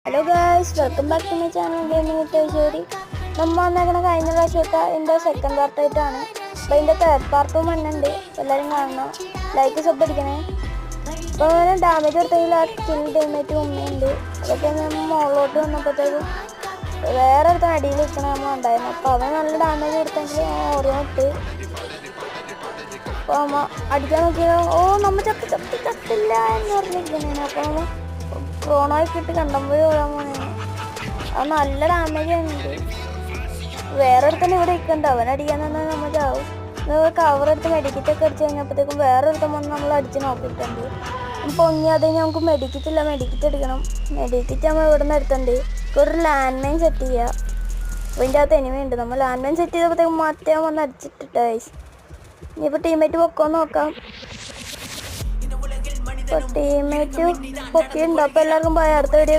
Hello guys, welcome back to my channel gaming with Aishwari. നമ്മൾ വന്നേക്കണ കഴിഞ്ഞ പ്രാവശ്യത്തെ എൻ്റെ സെക്കൻഡ് പാർട്ടായിട്ടാണ്. അപ്പോൾ ഇതിൻ്റെ തേർഡ് പാർട്ടും വന്നുണ്ട്. എല്ലാവരും കാണണം, ലൈക്ക് സബ് അടിക്കണേ. അപ്പോൾ അങ്ങനെ ഡാമേജ് കൊടുത്തെങ്കിൽ ആ സ്കിൽ ഡാമേജ് ഉമ്മയുണ്ട്. അതൊക്കെ നമ്മൾ മുകളിലോട്ട് വന്നപ്പോഴത്തേക്കും വേറെ അടുത്ത അടിയിൽ നിൽക്കണ നമ്മൾ ഉണ്ടായിരുന്നു. അപ്പോൾ അവൻ നല്ല ഡാമേജ് കൊടുത്തെങ്കിൽ ഓരോന്നിട്ട് അപ്പോൾ നമ്മൾ അടിക്കാൻ നോക്കിയാൽ നമ്മൾ ചത്തില്ല എന്ന് പറഞ്ഞിരിക്കുന്നതാണ്. അപ്പോൾ നമ്മൾ ക്രോണോയ്ക്ക് ഇട്ട് കണ്ടമ്പോഴേ ഓടാൻ പോണേ. അത് നല്ല ഡാമേജ് ഉണ്ട്. വേറെ ഒരുത്തന്നെ ഇവിടെ നിൽക്കണ്ട, അവനടിക്കാൻ തന്നെ നമ്മൾ ചാവും. കവർ എടുത്ത് മെഡിക്കറ്റൊക്കെ അടിച്ച് കഴിഞ്ഞപ്പോഴത്തേക്കും വേറെ ഒരുത്തം വന്ന് നമ്മൾ അടിച്ച് നോക്കിയിട്ടുണ്ട്. പൊങ്ങിയാതെ നമുക്ക് മെഡിക്കറ്റില്ല, മെഡിക്കറ്റ് എടുക്കണം. മെഡിക്കറ്റ് നമ്മൾ ഇവിടെ നിന്ന് എടുത്തുണ്ട്. ഒരു ലാൻഡ് മൈൻ സെറ്റ് ചെയ്യുക. അപ്പോൾ ഇതിൻ്റെ അകത്ത് എനിമയുണ്ട്. നമ്മൾ ലാൻഡ് മൈൻ സെറ്റ് ചെയ്തപ്പോഴത്തേക്കും മറ്റേ വന്ന് അടിച്ചിട്ടിട്ട് ഗൈസ്. ഇനിയിപ്പോൾ ടീമേറ്റ് പൊക്കോന്ന് നോക്കാം. ഇപ്പോൾ ടീമേറ്റ് പൊക്കിയുണ്ട്. അപ്പോൾ എല്ലാവർക്കും പോയ അടുത്ത വീഡിയോ